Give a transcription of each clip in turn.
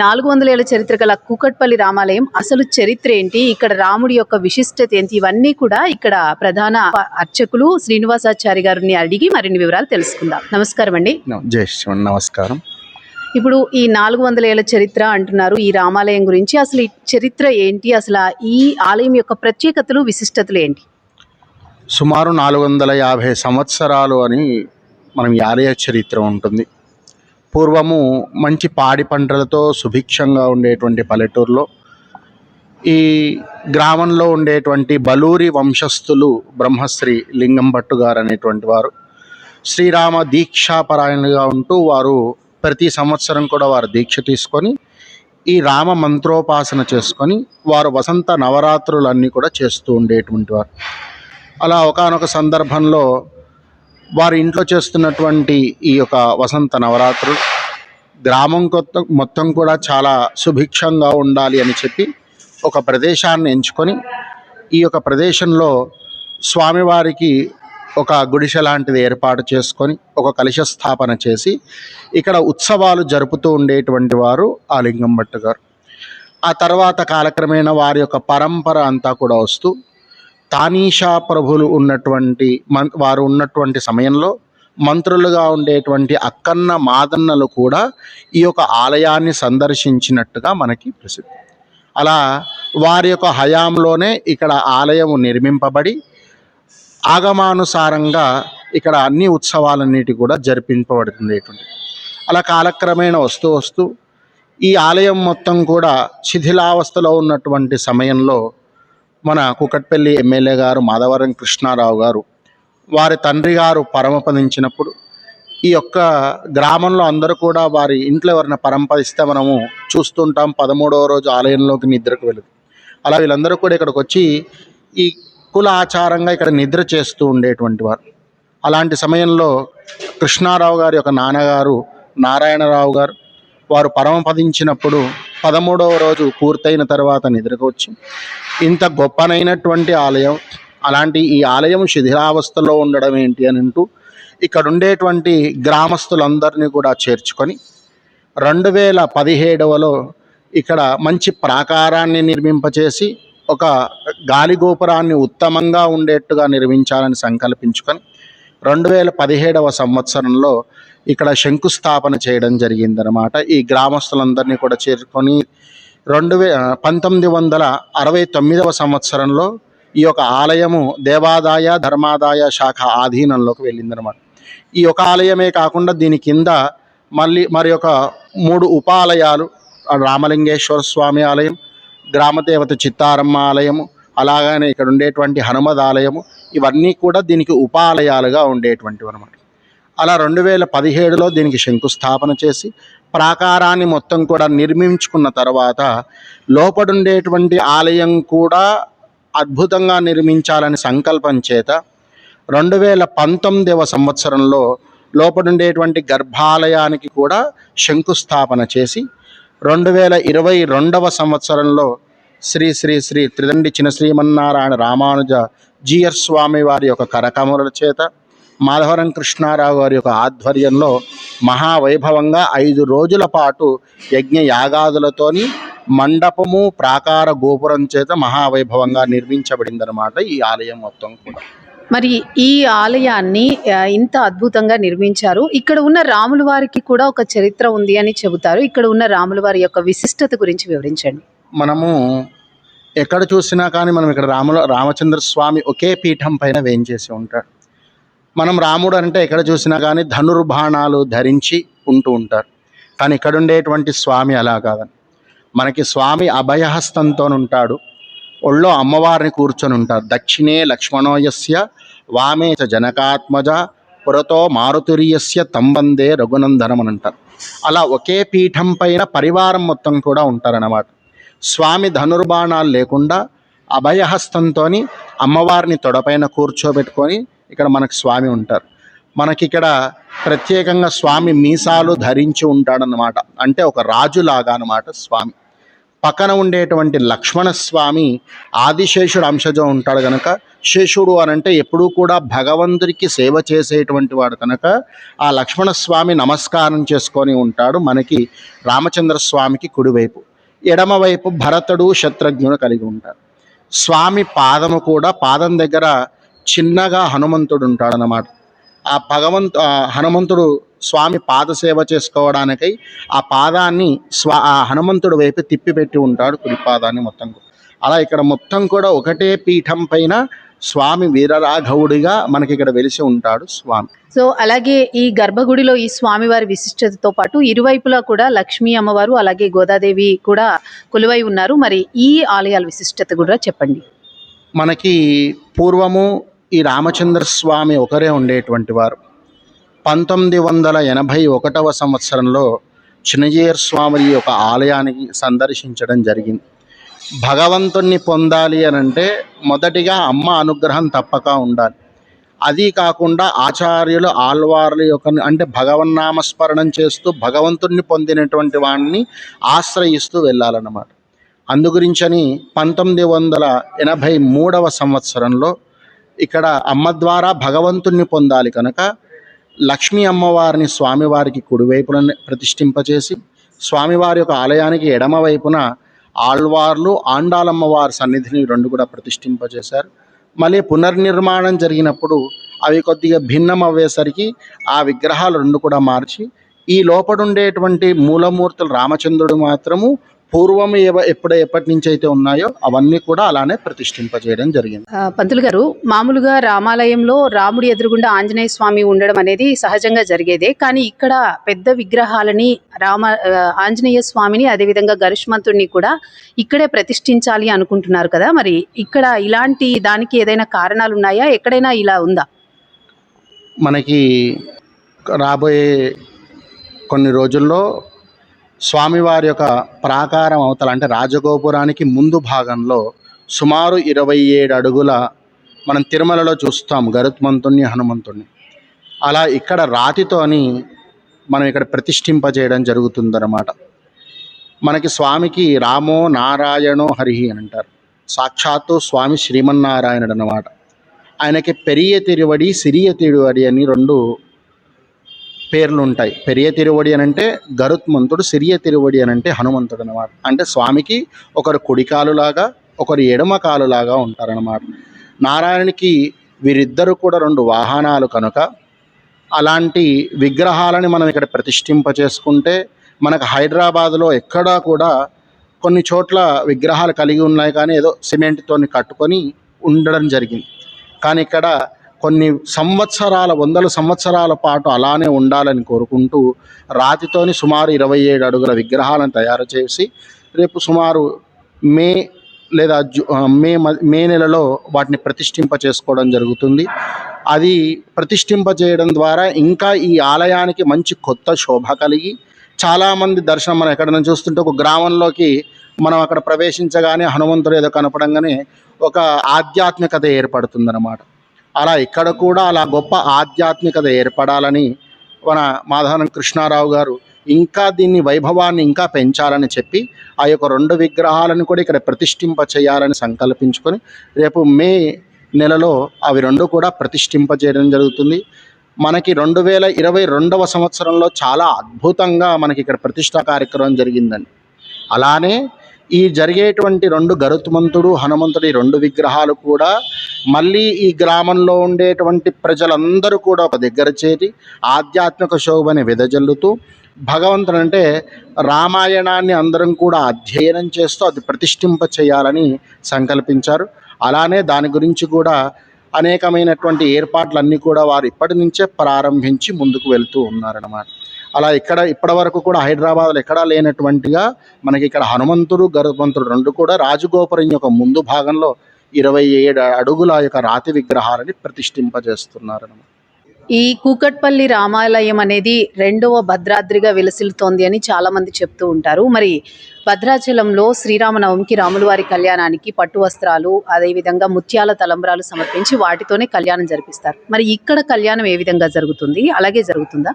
400 ఏళ్ల చరిత్ర గల కూకట్పల్లి రామాలయం అసలు చరిత్ర ఏంటి, ఇక్కడ రాముడి యొక్క విశిష్టత ఏంటి, ఇవన్నీ కూడా ఇక్కడ ప్రధాన అర్చకులు శ్రీనివాసాచారి గారిని అడిగి మరిన్ని వివరాలు తెలుసుకుందాం. నమస్కారం అండి. జై శ్రీరామ్. నమస్కారం. ఇప్పుడు ఈ 400 ఏళ్ల చరిత్ర అంటున్నారు, ఈ రామాలయం గురించి అసలు ఈ చరిత్ర ఏంటి, అసలు ఈ ఆలయం యొక్క ప్రత్యేకతలు విశిష్టతలు ఏంటి? సుమారు 450 సంవత్సరాలు అని మనం ఈ ఆలయ చరిత్ర ఉంటుంది. పూర్వము మంచి పాడి పంటలతో సుభిక్షంగా ఉండేటువంటి పల్లెటూరులో ఈ గ్రామంలో ఉండేటువంటి బలూరి వంశస్థులు బ్రహ్మశ్రీ లింగం భట్టు గారు అనేటువంటి వారు శ్రీరామ దీక్షాపరాయణులుగా ఉంటూ వారు ప్రతి సంవత్సరం కూడా వారు దీక్ష తీసుకొని ఈ రామ మంత్రోపాసన చేసుకొని వారు వసంత నవరాత్రులన్నీ కూడా చేస్తూ ఉండేటువంటి వారు. అలా ఒకానొక సందర్భంలో వారి ఇంట్లో చేస్తున్నటువంటి ఈ యొక్క వసంత నవరాత్రులు గ్రామం మొత్తం కూడా చాలా సుభిక్షంగా ఉండాలి అని చెప్పి ఒక ప్రదేశాన్ని ఎంచుకొని ఈ యొక్క ప్రదేశంలో స్వామివారికి ఒక గుడిసె లాంటిది ఏర్పాటు చేసుకొని ఒక కలశ స్థాపన చేసి ఇక్కడ ఉత్సవాలు జరుపుతూ ఉండేటువంటి వారు ఆ లింగం భట్టు గారు. ఆ తర్వాత కాలక్రమేణా వారి యొక్క పరంపర అంతా కూడా వస్తూ తానీషా ప్రభులు వారు ఉన్నటువంటి సమయంలో మంత్రులుగా ఉండేటువంటి అక్కన్న మాదన్నలు కూడా ఈ యొక్క ఆలయాన్ని సందర్శించినట్టుగా మనకి ప్రసిద్ధి. అలా వారి యొక్క హయాంలోనే ఇక్కడ ఆలయం నిర్మింపబడి ఆగమానుసారంగా ఇక్కడ అన్ని ఉత్సవాలన్నిటి కూడా జరిపింపబడుతుంది. అలా కాలక్రమేణా వస్తూ వస్తూ ఈ ఆలయం మొత్తం కూడా శిథిలావస్థలో ఉన్నటువంటి సమయంలో మన కూకట్పల్లి ఎమ్మెల్యే గారు మాధవరం కృష్ణారావు గారు వారి తండ్రి గారు పరమపదించినప్పుడు ఈ యొక్క గ్రామంలో అందరూ కూడా వారి ఇంట్లో ఎవరైనా పరమపదిస్తే మనము చూస్తుంటాం 13వ రోజు ఆలయంలోకి నిద్రకు వెళుతుంది. అలా వీళ్ళందరూ కూడా ఇక్కడికి వచ్చి ఈ కుల ఆచారంగా ఇక్కడ నిద్ర చేస్తూ ఉండేటువంటి వారు. అలాంటి సమయంలో కృష్ణారావు గారి యొక్క నాన్నగారు నారాయణరావు గారు వారు పరమపదించినప్పుడు 13వ రోజు పూర్తయిన తర్వాత నిద్రకు వచ్చి ఇంత గొప్పనైనటువంటి ఆలయం, అలాంటి ఈ ఆలయం శిథిలావస్థలో ఉండడం ఏంటి అని అంటూ ఇక్కడ ఉండేటువంటి గ్రామస్తులందరినీ కూడా చేర్చుకొని 2017లో ఇక్కడ మంచి ప్రాకారాన్ని నిర్మింపచేసి ఒక గాలి గోపురాన్ని ఉత్తమంగా ఉండేట్టుగా నిర్మించాలని సంకల్పించుకొని 2017వ సంవత్సరంలో ఇక్కడ శంకుస్థాపన చేయడం జరిగిందనమాట. ఈ గ్రామస్తులందరినీ కూడా చేరుకొని 1969వ సంవత్సరంలో ఈ యొక్క ఆలయము దేవాదాయ ధర్మాదాయ శాఖ ఆధీనంలోకి వెళ్ళిందనమాట. ఈ యొక్క ఆలయమే కాకుండా దీని కింద మరి ఒక 3 ఉపాలయాలు, రామలింగేశ్వర స్వామి ఆలయం, గ్రామదేవత చిత్తారమ్మ ఆలయము, అలాగనే ఇక్కడ ఉండేటువంటి హనుమద్ ఆలయము, ఇవన్నీ కూడా దీనికి ఉపాలయాలుగా ఉండేటువంటివి అనమాట. అలా 2017లో దీనికి శంకుస్థాపన చేసి ప్రాకారాన్ని మొత్తం కూడా నిర్మించుకున్న తర్వాత లోపడుండేటువంటి ఆలయం కూడా అద్భుతంగా నిర్మించాలని సంకల్పం చేత 2019వ సంవత్సరంలో లోపడుండేటువంటి గర్భాలయానికి కూడా శంకుస్థాపన చేసి 2022వ సంవత్సరంలో శ్రీ శ్రీ శ్రీ త్రిదండి చిన శ్రీమన్నారాయణ రామానుజ జీయర్ స్వామి వారి యొక్క కరకమల చేత మాధవరం కృష్ణారావు గారి యొక్క ఆధ్వర్యంలో మహావైభవంగా 5 రోజుల పాటు యజ్ఞ యాగాదులతోని మండపము ప్రాకార గోపురం చేత మహావైభవంగా నిర్మించబడిందనమాట ఈ ఆలయం మొత్తం కూడా. మరి ఈ ఆలయాన్ని ఇంత అద్భుతంగా నిర్మించారు. ఇక్కడ ఉన్న రాముల వారికి కూడా ఒక చరిత్ర ఉంది అని చెబుతారు. ఇక్కడ ఉన్న రాముల వారి యొక్క విశిష్టత గురించి వివరించండి. మనము ఎక్కడ చూసినా కానీ మనం ఇక్కడ రామచంద్ర స్వామి ఒకే పీఠం పైన వేంచేసి ఉంటారు. మనం రాముడు అంటే ఎక్కడ చూసినా కానీ ధనుర్బాణాలు ధరించి ఉంటూ ఉంటారు. కానీ ఇక్కడ ఉండేటువంటి స్వామి అలా కాదని, మనకి స్వామి అభయహస్తంతో ఉంటాడు, ఒళ్ళో అమ్మవారిని కూర్చొని ఉంటారు. దక్షిణే లక్ష్మణోయస్య వామే చ జనకాత్మజ పురతో మారుతురియస్య తంబందే రఘునందనం అని అంటారు. అలా ఒకే పీఠం పైన పరివారం మొత్తం కూడా ఉంటారన్నమాట. స్వామి ధనుర్బాణాలు లేకుండా అభయహస్తంతో అమ్మవారిని తొడపైన కూర్చోబెట్టుకొని ఇక్కడ మనకు స్వామి ఉంటారు. మనకిక్కడ ప్రత్యేకంగా స్వామి మీసాలు ధరించి ఉంటాడన్నమాట. అంటే ఒక రాజులాగా అన్నమాట స్వామి. పక్కన ఉండేటువంటి లక్ష్మణస్వామి ఆదిశేషుడు అంశజం ఉంటాడు కనుక, శేషుడు అనంటే ఎప్పుడూ కూడా భగవంతుడికి సేవ చేసేటువంటి వాడు కనుక ఆ లక్ష్మణస్వామి నమస్కారం చేసుకొని ఉంటాడు మనకి రామచంద్రస్వామికి కుడివైపు. ఎడమవైపు భరతుడు శత్రుఘ్నుడు కలిగి ఉంటాడు. స్వామి పాదము కూడా పాదం దగ్గర చిన్నగా హనుమంతుడు ఉంటాడనమాట. ఆ హనుమంతుడు స్వామి పాదసేవ చేసుకోవడానికై ఆ పాదాన్ని ఆ హనుమంతుడి వైపు తిప్పిపెట్టి ఉంటాడు, కుడి పాదాన్ని మొత్తం. అలా ఇక్కడ మొత్తం కూడా ఒకటే పీఠం పైన స్వామి వీరరాఘవుడిగా మనకి ఇక్కడ వెలిసి ఉంటాడు స్వామి. సో అలాగే ఈ గర్భగుడిలో ఈ స్వామివారి విశిష్టతతో పాటు ఇరువైపులా కూడా లక్ష్మీ అమ్మవారు అలాగే గోదాదేవి కూడా కొలువై ఉన్నారు. మరి ఈ ఆలయాల విశిష్టత కూడా చెప్పండి. మనకి పూర్వము ఈ రామచంద్ర స్వామి ఒకరే ఉండేటువంటి వారు. 1981 సంవత్సరంలో చిన్నజీయర్ స్వామి యొక్క ఆలయానికి సందర్శించడం జరిగింది. భగవంతుణ్ణి పొందాలి అని అంటే మొదటిగా అమ్మ అనుగ్రహం తప్పక ఉండాలి. అది కాకుండా ఆచార్యులు ఆళ్వార్ల యొక్క అంటే భగవన్నామస్మరణం చేస్తూ భగవంతుణ్ణి పొందినటువంటి వాడిని ఆశ్రయిస్తూ వెళ్ళాలన్నమాట. అందుగురించని 1983 సంవత్సరంలో ఇక్కడ అమ్మ ద్వారా భగవంతుణ్ణి పొందాలి కనుక లక్ష్మీ అమ్మవారిని స్వామివారికి కుడివైపున ప్రతిష్ఠింపచేసి స్వామివారి యొక్క ఆలయానికి ఎడమవైపున ఆళ్వార్లు ఆండాలమ్మవారి సన్నిధిని రెండు కూడా ప్రతిష్ఠింపజేశారు. మళ్ళీ పునర్నిర్మాణం జరిగినప్పుడు అవి కొద్దిగా భిన్నం అవ్వేసరికి ఆ విగ్రహాలు రెండు కూడా మార్చి ఈ లోపడుండేటువంటి మూలమూర్తులు రామచంద్రుడు మాత్రము పూర్వం ఎప్పటి నుంచి అయితే ఉన్నాయో అవన్నీ కూడా అలానే ప్రతిష్ఠింపజేయడం జరిగింది. పంతులు గారు, మామూలుగా రామాలయంలో రాముడి ఎదురుగుండా ఆంజనేయ స్వామి ఉండడం అనేది సహజంగా జరిగేదే. కానీ ఇక్కడ పెద్ద విగ్రహాలని ఆంజనేయ స్వామిని అదేవిధంగా గరుష్మంతుడిని కూడా ఇక్కడే ప్రతిష్ఠించాలి అనుకుంటున్నారు కదా. మరి ఇక్కడ ఇలాంటి దానికి ఏదైనా కారణాలు ఉన్నాయా? ఎక్కడైనా ఇలా ఉందా? మనకి రాబోయే కొన్ని రోజుల్లో స్వామివారి యొక్క ప్రాకారం అవతల అంటే రాజగోపురానికి ముందు భాగంలో సుమారు 27 అడుగుల మనం తిరుమలలో చూస్తాం గరుత్మంతుణ్ణి హనుమంతుణ్ణి. అలా ఇక్కడ రాతితోని మనం ఇక్కడ ప్రతిష్ఠింపజేయడం జరుగుతుందన్నమాట. మనకి స్వామికి రామో నారాయణో హరిహి అని అంటారు. సాక్షాత్తు స్వామి శ్రీమన్నారాయణుడు అన్నమాట. ఆయనకి పెరియ తిరువడి సిరియ తిరువడి అని రెండు పేర్లు ఉంటాయి. పెరియ తిరువడి అని అంటే గరుత్మంతుడు, సిరియ తిరువడి అని అంటే హనుమంతుడు అన్నమాట. అంటే స్వామికి ఒకరు కుడి కాలులాగా ఒకరు ఎడమ కాలులాగా ఉంటారన్నమాట. నారాయణునికి వీరిద్దరు కూడా 2 వాహనాలు కనుక అలాంటి విగ్రహాలని మనం ఇక్కడ ప్రతిష్ఠింప చేసుకుంటే మనకు హైదరాబాద్లో ఎక్కడా కూడా కొన్ని చోట్ల విగ్రహాలు కలిగి ఉన్నాయి కానీ ఏదో సిమెంట్తో కట్టుకొని ఉండడం జరిగింది. కానీ ఇక్కడ కొన్ని సంవత్సరాల 100 సంవత్సరాల పాటు అలానే ఉండాలని కోరుకుంటూ రాతితోని సుమారు 27 అడుగుల విగ్రహాలను తయారు చేసి రేపు సుమారు మే లేదా మే నెలలో వాటిని ప్రతిష్ఠింప చేసుకోవడం జరుగుతుంది. అది ప్రతిష్ఠింప చేయడం ద్వారా ఇంకా ఈ ఆలయానికి మంచి కొత్త శోభ కలిగి చాలామంది దర్శనం మనం ఎక్కడైనా చూస్తుంటే ఒక గ్రామంలోకి మనం అక్కడ ప్రవేశించగానే హనుమంతుడు ఏదో కనపడంగానే ఒక ఆధ్యాత్మికత ఏర్పడుతుందన్నమాట. అలా ఇక్కడ కూడా అలా గొప్ప ఆధ్యాత్మికత ఏర్పడాలని మన మాధవరం కృష్ణారావు గారు ఇంకా దీన్ని వైభవాన్ని ఇంకా పెంచాలని చెప్పి ఆ యొక్క 2 విగ్రహాలను కూడా ఇక్కడ ప్రతిష్ఠింప చేయాలని సంకల్పించుకొని రేపు మే నెలలో అవి 2 కూడా ప్రతిష్ఠింప చేయడం జరుగుతుంది. మనకి 2022 సంవత్సరంలో చాలా అద్భుతంగా మనకి ఇక్కడ ప్రతిష్ఠా కార్యక్రమం జరిగిందండి. అలానే ఈ జరిగేటువంటి 2 గరుత్మంతుడు హనుమంతుడి 2 విగ్రహాలు కూడా మళ్ళీ ఈ గ్రామంలో ఉండేటువంటి ప్రజలందరూ కూడా ఒక దగ్గర చేరి ఆధ్యాత్మిక శోభని వెదజల్లుతూ భగవంతుడు అంటే రామాయణాన్ని అందరం కూడా అధ్యయనం చేస్తూ అది ప్రతిష్ఠింప చేయాలని సంకల్పించారు. అలానే దాని గురించి కూడా అనేకమైనటువంటి ఏర్పాట్లన్నీ కూడా వారు ఇప్పటి నుంచే ప్రారంభించి ముందుకు వెళ్తూ ఉన్నారన్నమాట. అలా ఇప్పటి వరకు కూడా హైదరాబాద్లో ఎక్కడా లేనటువంటిగా మనకి ఇక్కడ హనుమంతుడు గరుత్మంతుడు 2 కూడా రాజగోపురం యొక్క ముందు భాగంలో 27 అడుగుల యొక్క రాతి విగ్రహాలని ప్రతిష్ఠింపజేస్తున్నారన్నమాట. ఈ కూకట్పల్లి రామాలయం అనేది 2వ భద్రాద్రిగా విలసిల్లుతోంది అని చాలా మంది చెప్తూ ఉంటారు. మరి భద్రాచలంలో శ్రీరామనవమికి రాముల వారి కళ్యాణానికి పట్టు వస్త్రాలు అదేవిధంగా ముత్యాల తలంబ్రాలు సమర్పించి వాటితోనే కళ్యాణం జరిపిస్తారు. మరి ఇక్కడ కళ్యాణం ఏ విధంగా జరుగుతుంది? అలాగే జరుగుతుందా?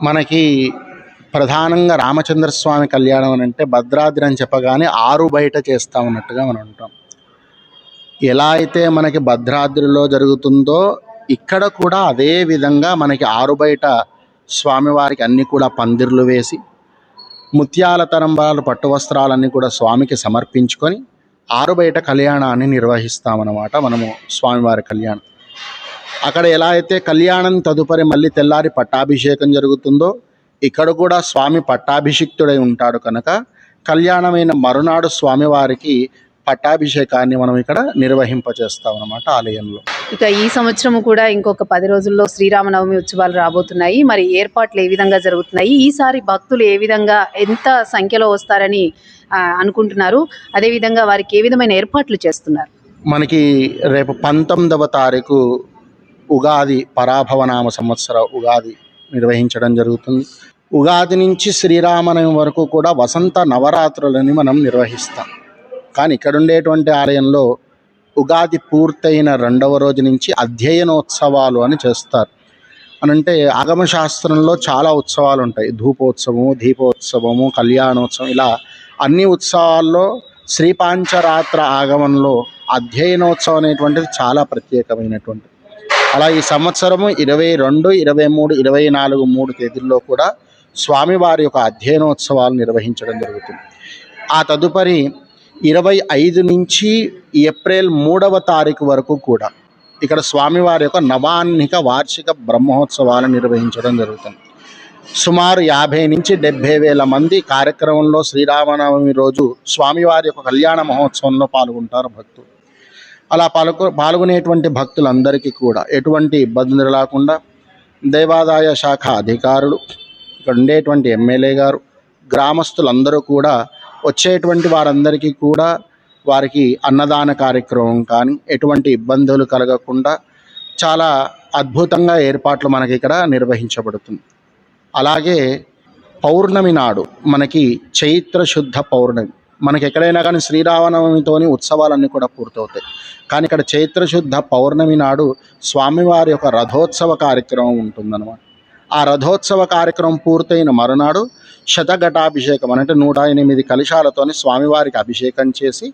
మనకి ప్రధానంగా రామచంద్ర స్వామి కళ్యాణం అని అంటే భద్రాద్రి అని చెప్పగానే ఆరు బయట చేస్తా ఉన్నట్టుగా మనం ఉంటాం. ఎలా అయితే మనకి భద్రాద్రిలో జరుగుతుందో ఇక్కడ కూడా అదే విధంగా మనకి ఆరు బయట స్వామివారికి అన్నీ కూడా పందిర్లు వేసి ముత్యాల తరంబాలు పట్టు వస్త్రాలన్నీ కూడా స్వామికి సమర్పించుకొని ఆరు బయట కళ్యాణాన్ని నిర్వహిస్తామన్నమాట. మనము స్వామివారి కళ్యాణం అక్కడ ఎలా అయితే కళ్యాణం తదుపరి మళ్ళీ తెల్లారి పట్టాభిషేకం జరుగుతుందో ఇక్కడ కూడా స్వామి పట్టాభిషిక్తుడై ఉంటాడు కనుక కళ్యాణమైన మరునాడు స్వామివారికి పట్టాభిషేకాన్ని మనం ఇక్కడ నిర్వహింపచేస్తాం అన్నమాట ఆలయంలో. ఇక ఈ సంవత్సరం కూడా ఇంకొక 10 రోజుల్లో శ్రీరామనవమి ఉత్సవాలు రాబోతున్నాయి. మరి ఏర్పాట్లు ఏ విధంగా జరుగుతున్నాయి? ఈసారి భక్తులు ఏ విధంగా ఎంత సంఖ్యలో వస్తారని అనుకుంటున్నారు? అదేవిధంగా వారికి ఏ విధమైన ఏర్పాట్లు చేస్తున్నారు? మనకి రేపు 19వ తారీఖు ఉగాది పరాభవనామ సంవత్సర ఉగాది నిర్వహించడం జరుగుతుంది. ఉగాది నుంచి శ్రీరామనవమి వరకు కూడా వసంత నవరాత్రులని మనం నిర్వహిస్తాం. కానీ ఇక్కడ ఉండేటువంటి ఆలయంలో ఉగాది పూర్తయిన 2వ రోజు నుంచి అధ్యయనోత్సవాలు అని చేస్తారు. అనంటే ఆగమశాస్త్రంలో చాలా ఉత్సవాలు ఉంటాయి. ధూపోత్సవము, దీపోత్సవము, కళ్యాణోత్సవం, ఇలా అన్ని ఉత్సవాల్లో శ్రీపాంచరాత్ర ఆగమంలో అధ్యయనోత్సవం అనేటువంటిది చాలా ప్రత్యేకమైనటువంటి. అలా ఈ సంవత్సరము 22, 23, 24 3 తేదీల్లో కూడా స్వామివారి యొక్క అధ్యయనోత్సవాలు నిర్వహించడం జరుగుతుంది. ఆ తదుపరి 25 నుంచి ఏప్రిల్ 3వ తారీఖు వరకు కూడా ఇక్కడ స్వామివారి యొక్క నవాన్నిక వార్షిక బ్రహ్మోత్సవాలు నిర్వహించడం జరుగుతుంది. సుమారు 50 నుంచి 70 వేల మంది కార్యక్రమంలో శ్రీరామనవమి రోజు స్వామివారి యొక్క కళ్యాణ మహోత్సవంలో పాల్గొంటారు భక్తులు. అలా పాల్గొనేటువంటి భక్తులందరికీ కూడా ఎటువంటి ఇబ్బందులు లేకుండా దేవాదాయ శాఖ అధికారులు, ఇక్కడ ఉండేటువంటి ఎమ్మెల్యే గారు, గ్రామస్తులందరూ కూడా వచ్చేటువంటి వారందరికీ కూడా వారికి అన్నదాన కార్యక్రమం కానీ ఎటువంటి ఇబ్బందులు కలగకుండా చాలా అద్భుతంగా ఏర్పాట్లు మనకి ఇక్కడ నిర్వహించబడుతుంది. అలాగే పౌర్ణమి నాడు మనకి చైత్ర శుద్ధ పౌర్ణమి, మనకి ఎక్కడైనా కానీ శ్రీరామనవమితోని ఉత్సవాలన్నీ కూడా పూర్తవుతాయి. కానీ ఇక్కడ చైత్ర శుద్ధ పౌర్ణమి నాడు స్వామివారి యొక్క రథోత్సవ కార్యక్రమం ఉంటుందన్నమాట. ఆ రథోత్సవ కార్యక్రమం పూర్తయిన మరునాడు శతఘటాభిషేకం అంటే 108 కలశాలతోని స్వామివారికి అభిషేకం చేసి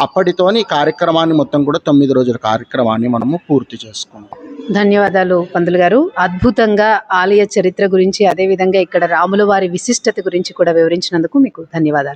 అప్పటితోని కార్యక్రమాన్ని మొత్తం కూడా 9 రోజుల కార్యక్రమాన్ని మనము పూర్తి చేసుకుంటాం. ధన్యవాదాలు పంతులు గారు. అద్భుతంగా ఆలయ చరిత్ర గురించి, అదేవిధంగా ఇక్కడ రాముల వారి విశిష్టత గురించి కూడా వివరించినందుకు మీకు ధన్యవాదాలు.